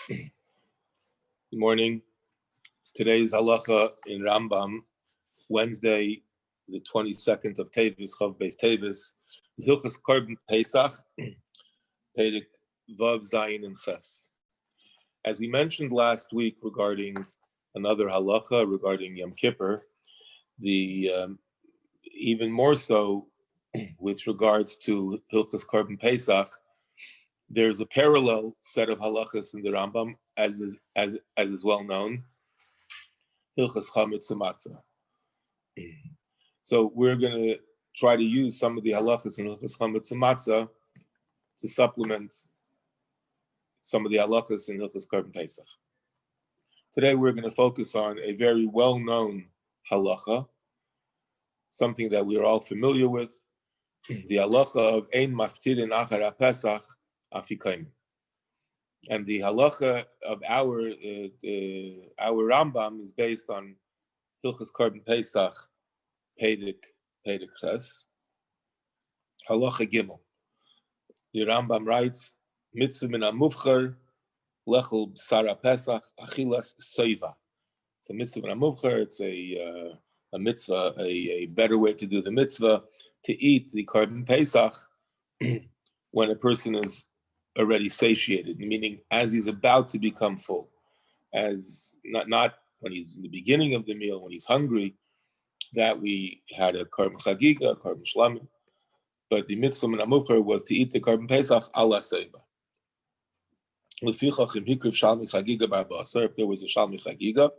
Good morning. Today's halacha in Rambam, Wednesday, the 22nd of Tevis, Chav Beis Tevis, is Hilchos Korban Pesach, Perek Vav Zayin and Ches. As we mentioned last week regarding another halacha regarding Yom Kippur, even more so with regards to Hilchos Korban Pesach, there's a parallel set of halachas in the Rambam, as is well known, Hilchos Chametz Matzah. So we're going to try to use some of the halachas in Hilchos Chametz Matzah to supplement some of the halachas in Hilchos Korban Pesach. Today we're going to focus on a very well-known halacha, something that we are all familiar with, the halacha of Ein Maftirin Achar Pesach Afikaim. And the halacha of our Rambam is based on Hilchos Korban Pesach, Perek Ches, halacha Gimel. The Rambam writes, Mitzvah min hamuvchar, lechel b'sara Pesach, achilas soiva. It's a mitzvah min hamuvchar. It's a mitzvah, a better way to do the mitzvah, to eat the Korban Pesach when a person is already satiated, meaning as he's about to become full, as not when he's in the beginning of the meal, when he's hungry, that we had a Korban Chagiga, a Korban Shlamim, but the mitzvah min hamuvchar was to eat the Korban Pesach ala seiva. If there was a Shalmi Chagiga,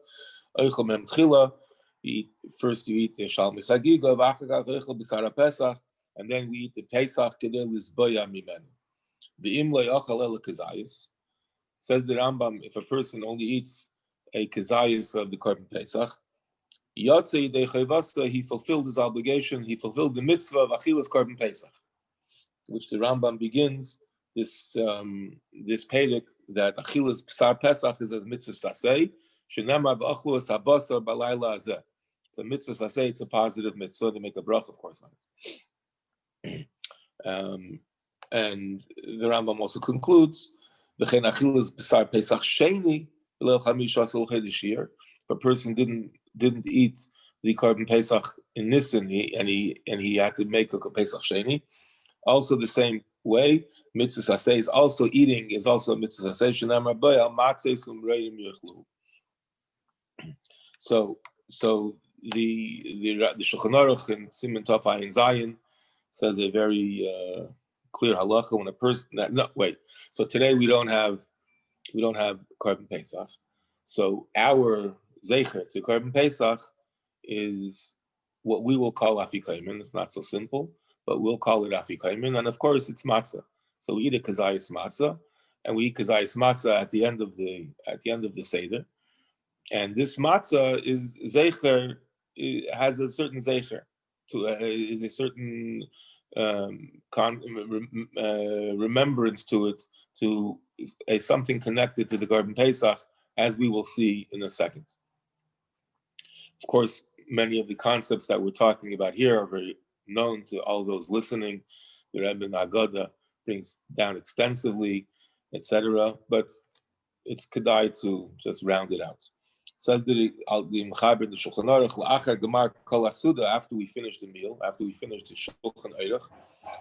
first you eat the Shalmi Chagiga, and then we eat the Pesach kedei lizboya mimenu. Says the Rambam, if a person only eats a kezayis of the Korban Pesach, he fulfilled his obligation, he fulfilled the mitzvah of Achilas Korban Pesach, which the Rambam begins this Perek that Achilas Psar Pesach is a mitzvah saseh, shenamar b'achlu es habasar balayla hazeh. It's a mitzvah saseh, it's a positive mitzvah, to make a brach, of course, on it. And the Rambam also concludes, if a person didn't eat the Korban Pesach in Nisan, and he had to make a Pesach Sheni, also the same way, mitzvah saseh is also eating, is also a mitzvah saseh. So the Shulchan Aruch in Siman Tov Ayin Zayin says a very clear halacha when a person. So today we don't have Korban Pesach. So our zeicher to Korban Pesach is what we will call Afikaimin. It's not so simple, but we'll call it Afikaimin. And of course, it's matzah. So we eat a kazayis matzah, and we eat kazayis matzah at the end of the seder. And this matzah is zeicher, has a certain zeicher, is a certain remembrance to it, to something connected to the Korban Pesach, as we will see in a second. Of course, many of the concepts that we're talking about here are very known to all those listening. The Rebbe Nagada brings down extensively, etc. But it's kedai to just round it out. Says the Mechaber the Shulchan Aruch la'achar gemar kol hasuda, after we finish the meal, after we finish the Shulchan Aruch,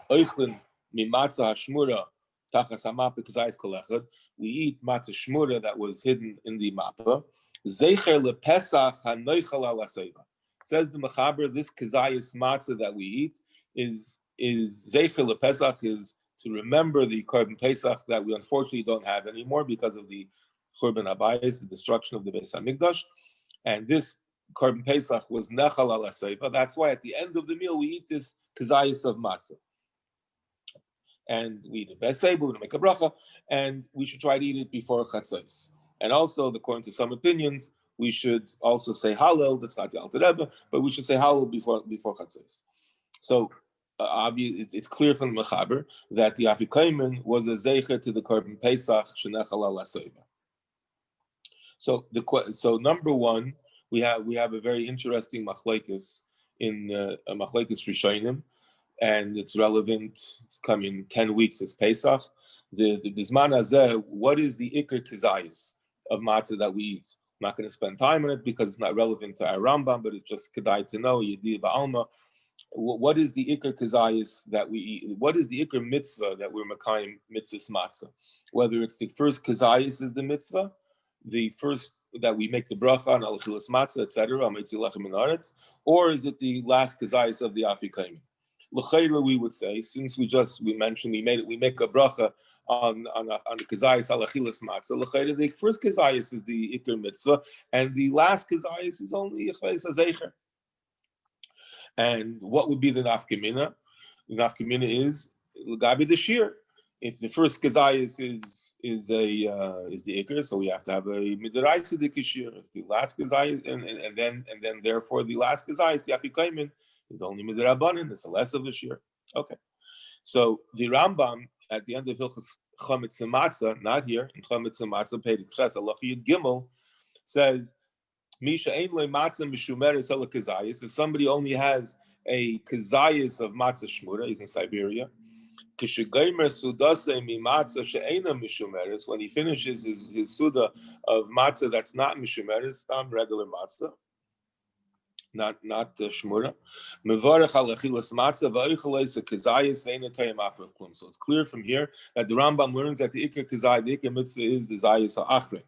oichlin mimatzah hashmura tachas hamapa kazayis kol echad, we eat matzah shmura that was hidden in the mapa. Zeicher lepesach hanoichal ala seiva. Says the Mechaber, this kazayis matzah that we eat is zeicher lepesach, is to remember the Korban Pesach that we unfortunately don't have anymore because of the Churban Habayis, the destruction of the Beis Hamikdash. And this Korban Pesach was nechal ala seiva. That's why at the end of the meal we eat this kazayis of matzah. And we eat it Beis Seiba, we make a bracha, and we should try to eat it before chatzos. And also, according to some opinions, we should also say Hallel. That's not the Alter Rebbe, but we should say Hallel before chatzos. So it's clear from the Mechaber that the Afikaimen was a zeicher to the Korban Pesach shenechal ala seiva. So number one, we have a very interesting machlekes in machlekes Rishonim and it's relevant. It's coming 10 weeks. It's Pesach. The Bisman Hazeh, what is the Iker Kizayis of matzah that we eat? I'm not going to spend time on it because it's not relevant to our Rambam, but it's just kedai to know, Yedi Ba'alma. What is the Iker Kizayis that we eat? What is the Iker mitzvah that we're Makayim mitzvahs matzah? Whether it's the first Kizayis is the mitzvah, the first that we make the bracha on al-chilas matzah, etc., or is it the last Kizayis of the Afikaim? L'chayra, we would say, since we mentioned we make a bracha on the kazayis alachilas matzah. L'chayra, the first kazayis is the ikar mitzvah, and the last kazayis is only yechayis hazecher. And what would be the nafkamina? The nafkamina is l'gabi the shir. If the first kazayis is the ikar, so we have to have a midaraisa the kishir. If the last kazayis, and then therefore the last kazayis the afikaim is only midarabanan. It's less of a shir. Okay. So the Rambam at the end of Hilchos Chametz Matzah, not here in Chametz Matzah, Perek Ches Halacha Yud Gimel, says Misha ein le matzah mishumeres ela kazayis. If somebody only has a kazayis of matzah shmura, he's in Siberia. When he finishes his suda of matzah that's not mishumeres, regular matzah, not shmura. So it's clear from here that the Rambam learns that the ikar kazai, the ikar mitzvah is the zayis ha'achrin.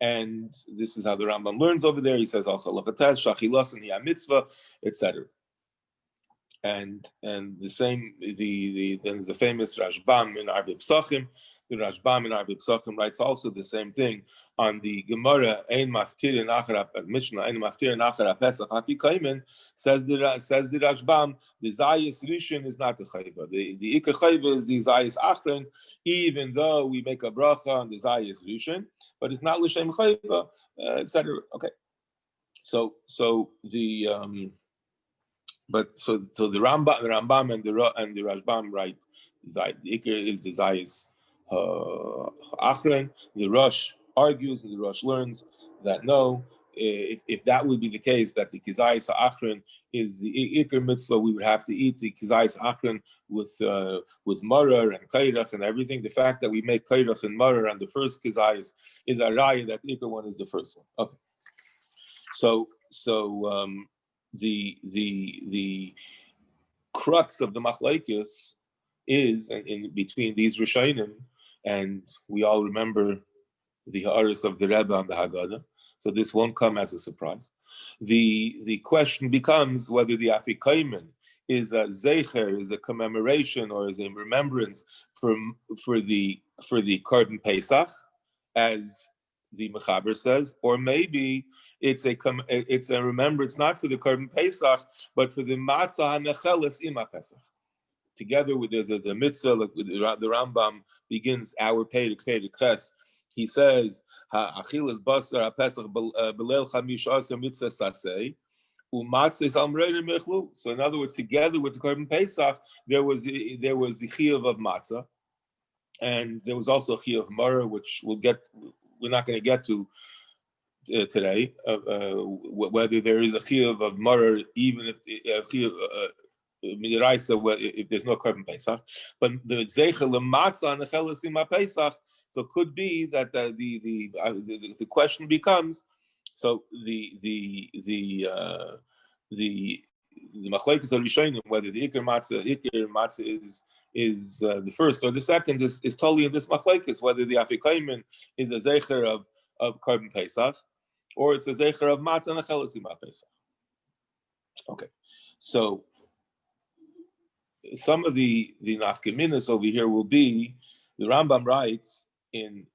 And this is how the Rambam learns over there. He says also lachates, shachilas, and the mitzvah, etc. And the same, then there's the famous Rashbam in Arbi Pesachim. The Rashbam in Arbi Pesachim writes also the same thing on the Gemara. Ein maftir nachar Mishnah. Ein maftir nachar Pesach Afikaim says the Rashbam. The Zayis Rishon is not the Chayva. The Ikar Chayva is the Zayis Achron. Even though we make a bracha on the Zayis Rishon, but it's not l'shem Chayva, etc. Okay. So the But so the Rambam and the Rashbam write the Iker is the Zayis Achron. The Rosh argues and the Rosh learns that no, if that would be the case, that the Kizayis Achron is the Iker mitzvah, we would have to eat the Kizayis Achron with Marar and Kairach and everything. The fact that we make Kairach and Marar on the first Kizayis is a raya that the Iker one is the first one. Okay, so the crux of the machlekes is in between these Rishonim, and we all remember the ha'aris of the Rebbe on the Haggadah, so this won't come as a surprise. The question becomes whether the Afikaim is a zecher, is a commemoration, or is a remembrance for the Korban Pesach, as the Mechaber says, or maybe it's a remembrance not for the Korban Pesach, but for the Matzah HaNecheles Ima Pesach. Together with the mitzvah, like the Rambam begins our Perek Ches. He says, "Achilas basar HaPesach b'leil chamish asar mitzvah sasei u'matzah is amrein mechlu." So in other words, together with the Korban Pesach, there was the chiyuv of matzah, and there was also a chiyuv of maror, which we're not going to get to today, whether there is a chiyuv of maror, even if if there's no Korban Pesach, but the zeichel lematzah and the chelas Pesach. So it could be that the question becomes, so the machlekes are rishonim whether the ikar matzah is the first or the second is totally in this machlekes, whether the afikaim is a zeicher of Korban Pesach, or it's a zeicher of matzah and a chelas Pesach. Okay, so some of the nafkaminas over here will be, the Rambam writes in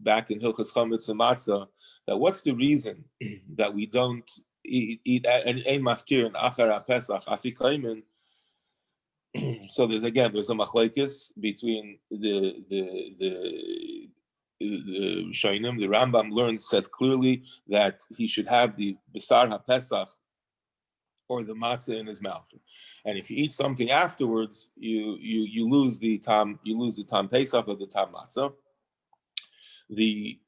back in Hilchos Chametz and Matzah, that what's the reason that we don't eat ein maftir and achar Pesach afikaim. So there's a machlekes between the Shainim. The Rambam says clearly that he should have the Besar HaPesach or the matzah in his mouth, and if you eat something afterwards, you lose the tam Pesach or the tam matzah. The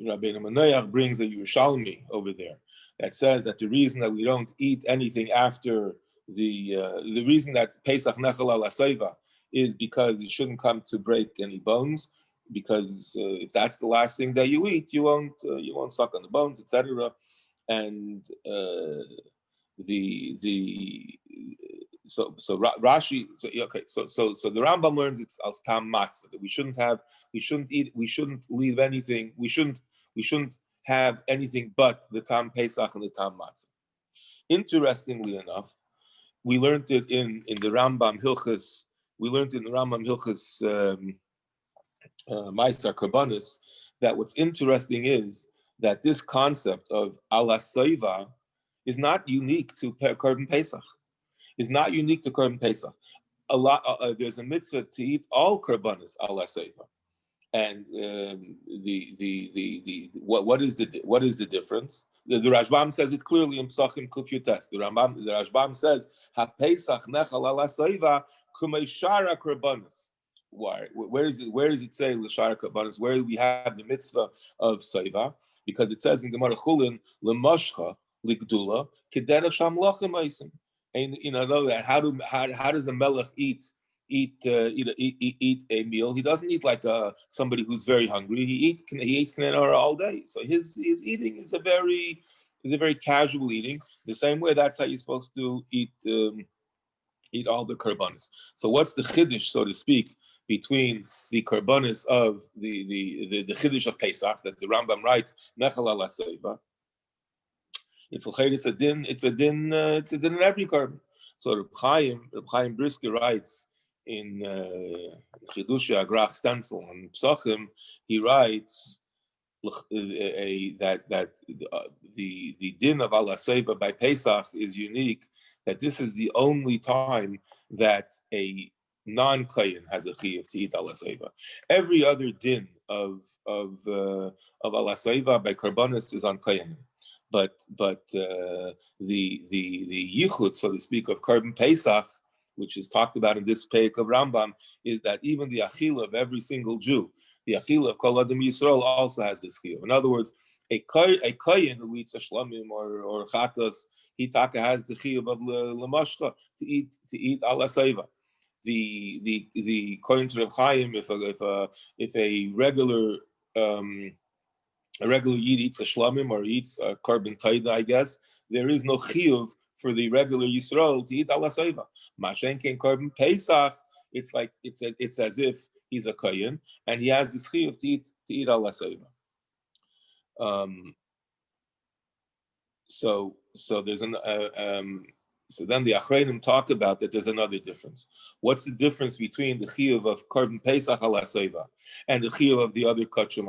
Rabbi Moshe brings a Yerushalmi over there that says that the reason that we don't eat anything after the reason that Pesach Nechal Al Aseiva is because you shouldn't come to break any bones, because if that's the last thing that you eat, you won't suck on the bones, etc. And the so Rashi, so the Rambam learns it's al tam matzah, that we shouldn't leave anything, we shouldn't have anything but the tam Pesach and the tam matzah. Interestingly enough, we learned it in the Rambam Hilchos. Ma'aser Karbanis, that what's interesting is that this concept of al aseiva is not unique to Korban Pesach. Is not unique to Korban Pesach. There's a mitzvah to eat all Karbanis al aseiva, and what is the difference? The Rashbam says it clearly in Pesachim Kuf Yutes. The Rashbam says ha Pesach nechal al aseiva kumei shara Karbanis. Why? Where does it say l'shara Karbanis? Where do we have the mitzvah of seiva? Because it says in Gemara Chulin l'mashcha l'gdula k'derech shamlachim meisim. And how does a melech eat a meal? He doesn't eat like somebody who's very hungry. He eats knedara all day. So his eating is a very casual eating. The same way that's how you're supposed to eat all the karbanis. So what's the chiddush, so to speak, between the karbanis of the chiddush of Pesach that the Rambam writes nechal al aseiva? It's a din in every carbon. So Reb Chaim Brisker writes in Chidushei Agrach Stencil on Pesachim, he writes that the din of al aseiva by Pesach is unique. That this is the only time that a non-kayin has a chiyuv to eat al aseiva. Every other din of al aseiva by karbanis is on kayin. But the yichud, so to speak, of Korban Pesach, which is talked about in this peik of Rambam, is that even the achila of every single Jew, the achila of Kol Adam Yisrael, also has this chiyuv. In other words, a kohen who eats a shlamim or chatas, he taka has the chiyuv of lemashcha to eat al aseiva. The according to Reb Chaim, if a regular Yid eats a shlamim or eats a korban taida, I guess, there is no chiyuv for the regular Yisrael to eat al aseiva. Mashen ken korban Pesach, it's as if he's a kohen and he has this chiyuv to eat al aseiva. So there's so then the Achreinim talk about that there's another difference. What's the difference between the chiyuv of Korban Pesach al aseiva and the chiyuv of the other kachim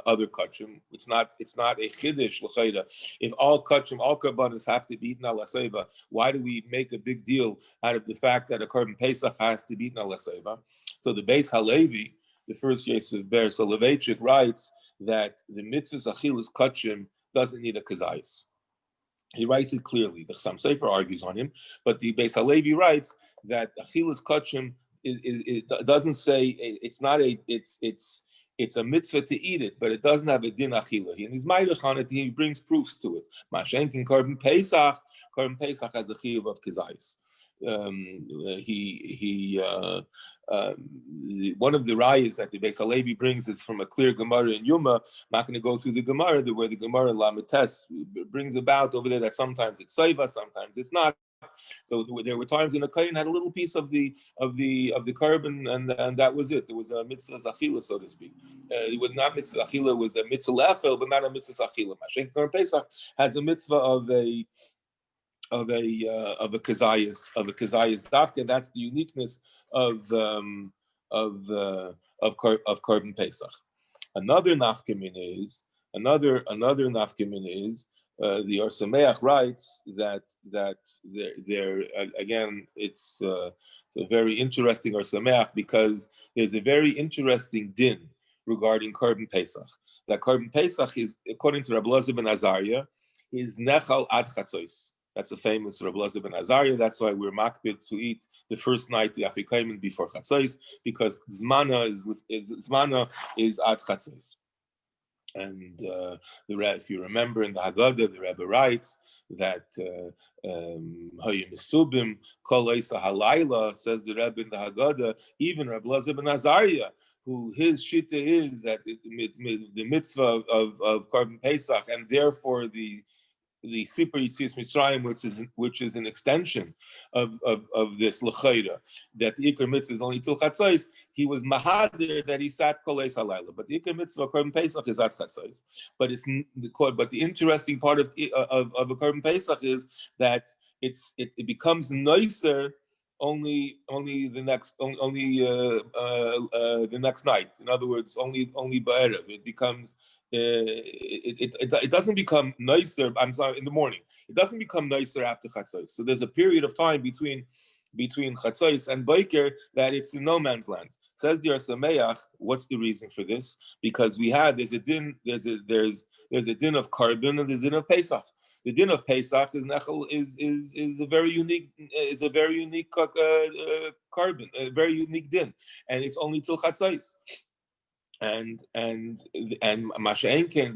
other kachim? It's not a chiddush l'chayda. If all karbanos have to be eaten al aseiva, why do we make a big deal out of the fact that a Korban Pesach has to be eaten al aseiva? So the Beis Halevi, the first Yosef Ber Soloveitchik, writes that the mitzvahs achilas kachim doesn't need a kazayis. He writes it clearly. The Chassam Sofer argues on him, but the Beis Halevi writes that achilas kachim it doesn't say it's a mitzvah to eat it, but it doesn't have a din achila. And he's ma'ilech on it. He brings proofs to it. Mashenkin Korban Pesach has a chiyuv of kazayis. One of the rayas that the Beis Halevi brings is from a clear Gemara in Yuma. I'm not going to go through the Gemara, where the Gemara in Lamites brings about over there that sometimes it's seiva, sometimes it's not. So there were times when a kohen had a little piece of the korban, and that was it. It was a mitzvah zachila, so to speak. It was not mitzvah zachila; it was a mitzvah lechel, but not a mitzvah zachila. Mashen Korban Pesach has a mitzvah of a kazayas dafka. That's the uniqueness of Korban Pesach. Another nafkamin is the Or Sameach writes that there again it's a very interesting Or Sameach, because there's a very interesting din regarding Korban Pesach. That Korban Pesach is, according to Rabbi Moshe ben Azariah, is nechal ad chatzos. That's a famous Rabbi Moshe ben Azariah. That's why we're makbid to eat the first night the afikomen before chatzos, because zmana is ad chatzos. And if you remember in the Haggadah, the Rebbe writes that Hayim Misubim Kol Eisa Halayla, says the Rebbe in the Haggadah, even Rebbe Lazar ben Azariah, who his shita is that the mitzvah of Korban Pesach, and therefore the Sipur Yitzias Mitzrayim, which is an extension of this L'chayra, that the Iker Mitzvah is only till Chatzos. He was mahadir that he sat Kol Eis Halayla, but the Iker Mitzvah Korban Pesach is at Chatzos. But the interesting part of a Korban Pesach is that it becomes nicer the next night. In other words, only ba'erev. It becomes it doesn't become nicer. I'm sorry, in the morning. It doesn't become nicer after Chatzos. So there's a period of time between Chatzos and Boker that it's in no man's land. Says the Sameach, what's the reason for this? Because there's a din of Korban and there's a din of Pesach. The din of Pesach is a very unique Korban, a very unique din, and it's only till Chatzos. And Masha'enken,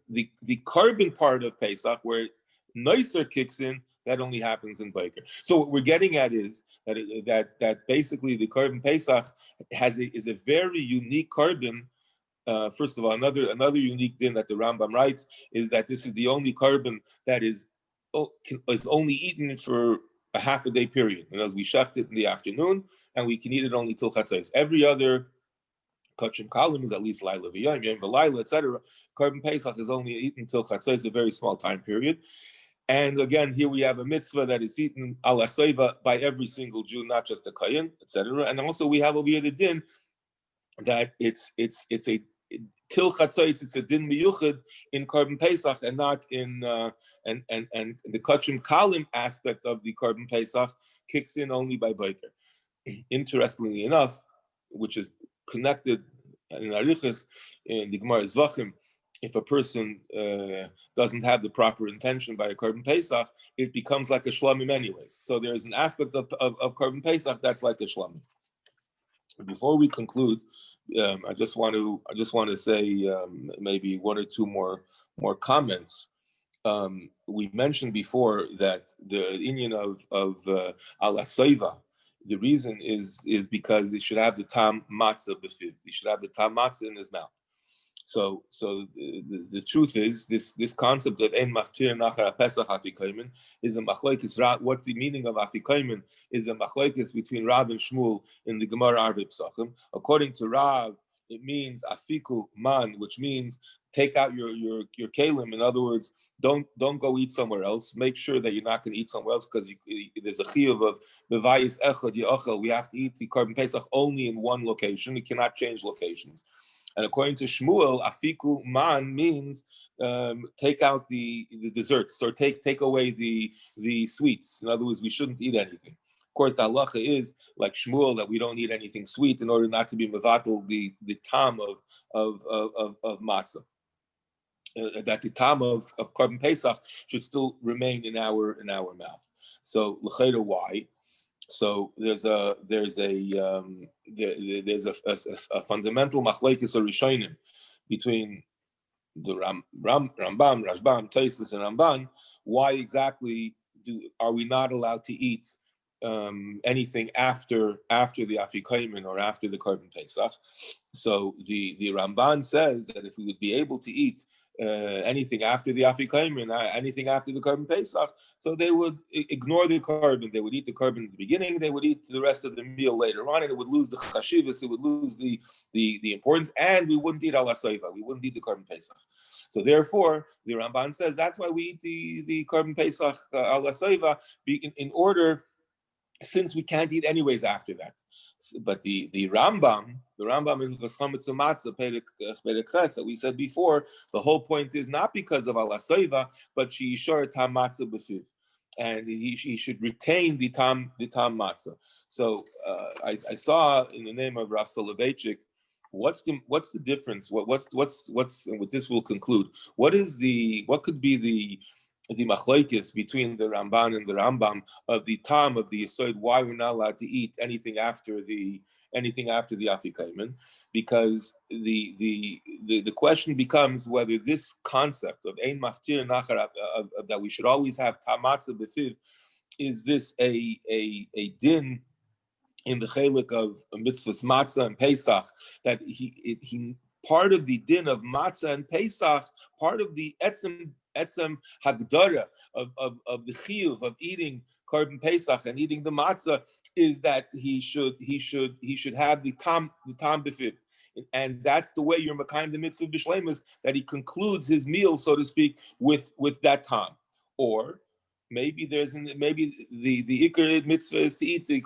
the Korban part of Pesach, where Noiser kicks in, that only happens in Boker. So what we're getting at is that basically the Korban Pesach is a very unique Korban. First of all, another unique din that the Rambam writes is that this is the only Korban that is only eaten for a half a day period. In other words, we shecht it in the afternoon, and we can eat it only till Chatzos. Every other Kachim Kalim is at least Laila V'Yom, Yom V'Laila, etc. Korban Pesach is only eaten till Chatzos, a very small time period. And again, here we have a mitzvah that is eaten al asayva by every single Jew, not just the Kayin, etc. And also we have over here the din that it's a till Chatzos, it's a din miyuchad in Korban Pesach and not in and the Kachim Kalim aspect of the Korban Pesach kicks in only by Boker. Interestingly enough, which is connected in Arichas, in the Gemara Zvachim, if a person doesn't have the proper intention by a Korban Pesach, it becomes like a shlamim anyways. So there's an aspect of Korban Pesach that's like a shlamim. Before we conclude, I just want to say maybe one or two more comments. We mentioned before that the inyan of al asayva, the reason is because he should have the tam matzah b'fiv. He should have the tam matzah in his mouth. So the truth is this concept of ein maftir nachar pesach afikomen is a machlokes. What's the meaning of afikomen is a machlokes between Rav and Shmuel in the Gemara Arvei Pesachim. According to Rav, it means afiku man, which means take out your kalim. In other words, don't go eat somewhere else. Make sure that you're not going to eat somewhere else because there's a chiyuv of bevayis echad yachal. We have to eat the Korban Pesach only in one location. We cannot change locations. And according to Shmuel, afiku man means take out the desserts or take away the sweets. In other words, we shouldn't eat anything. Of course, the halacha is like Shmuel that we don't eat anything sweet in order not to be mevatel the tam of matzah. That the tam of Korban Pesach should still remain in our mouth. So l'chayda, why? So there's a fundamental machlekes or rishonim between the Rambam, Rashbam, Tosfos, and Ramban. Why exactly are we not allowed to eat anything after the afikomen or after the Korban Pesach? So the Ramban says that if we would be able to eat anything after the afikomen, anything after the Korban Pesach, so they would ignore the Korban. They would eat the Korban at the beginning. They would eat the rest of the meal later on, and it would lose the chashivas. It would lose the importance, and we wouldn't eat al asayva. We wouldn't eat the Korban Pesach. So therefore, the Ramban says that's why we eat the Korban Pesach al asayva in order. Since we can't eat anyways after that. But the Rambam is Chametz Matzah Perek Ches that we said before. The whole point is not because of al asayva, but she yishar tam matzah b'fiv, and he should retain the tam matzah. So I saw in the name of Rav Soloveitchik, what's the difference? What's and with this we'll conclude. What could be the machlokes between the Ramban and the Rambam of the time of the Yesod, why we're not allowed to eat anything after the Afikomen, because the question becomes whether this concept of Ein Maftir Nachar, that we should always have Tamatza Befiv, is this a din in the chelik of mitzvahs matzah and Pesach, that he part of the din of matzah and Pesach, part of the etzem hagdara of the chiyuv of eating Korban Pesach and eating the matzah, is that he should have the tam b'fiv, and that's the way you're makayim the mitzvah b'shleimus, that he concludes his meal, so to speak, with that tam. Or maybe the ikar mitzvah is to eat the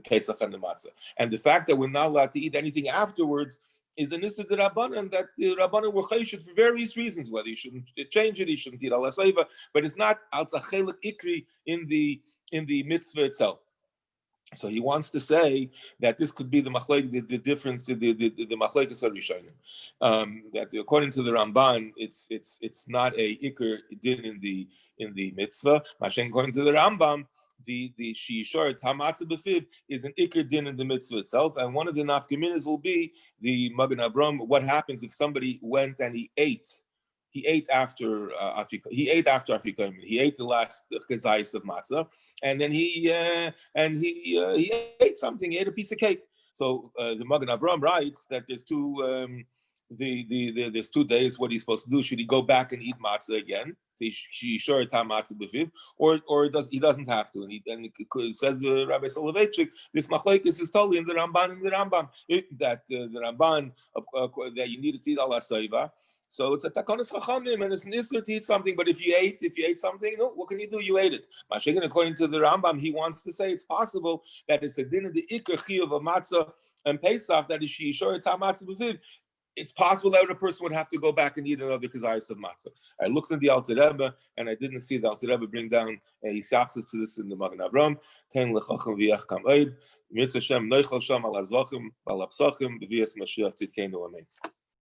Pesach and the matzah, and the fact that we're not allowed to eat anything afterwards is an issa de Rabbanan, that the Rabbanan were chayshut for various reasons, whether you shouldn't change it, you shouldn't eat al hasayva, but it's not al tzachel ikri in the mitzvah itself. So he wants to say that this could be the machlek, the difference to the machlekes harishonim. That according to the Ramban, it's not a ikr din in the mitzvah. Mashen, according to the Rambam, the shishor tamatza b'fiv is an ikr din in the mitzvah itself, and one of the nafkaminas will be the Magen Avraham. What happens if somebody went and he ate? He ate after Afikomen. He ate the last kezayis of matzah, and then he ate something. He ate a piece of cake. So the Magen Avraham writes that there's two there's 2 days. What he's supposed to do? Should he go back and eat matzah again? Or he doesn't have to? And it says the Rabbi Soloveitchik, this machlokes is totally in the Ramban that the Ramban that you need to eat al hasayva. So it's a takonis chachamim, and it's an issur to eat something. But if you ate something, no, what can you do? You ate it. Mashiach, according to the Rambam, he wants to say it's possible that it's a din of the ikar chiyuv of matzah and Pesach, that is sheyishor tamatzah b'fiv. It's possible that a person would have to go back and eat another kezayis of matzah. I looked in the Alter Rebbe, and I didn't see the Alter Rebbe bring down a hisapsis to this in the Magen Avraham. Ten lechachim v'yach kam oid. Mitzvah Shem noichal sham al hazvachim al apsachim b'vias Mashiach tzidkeinu amen.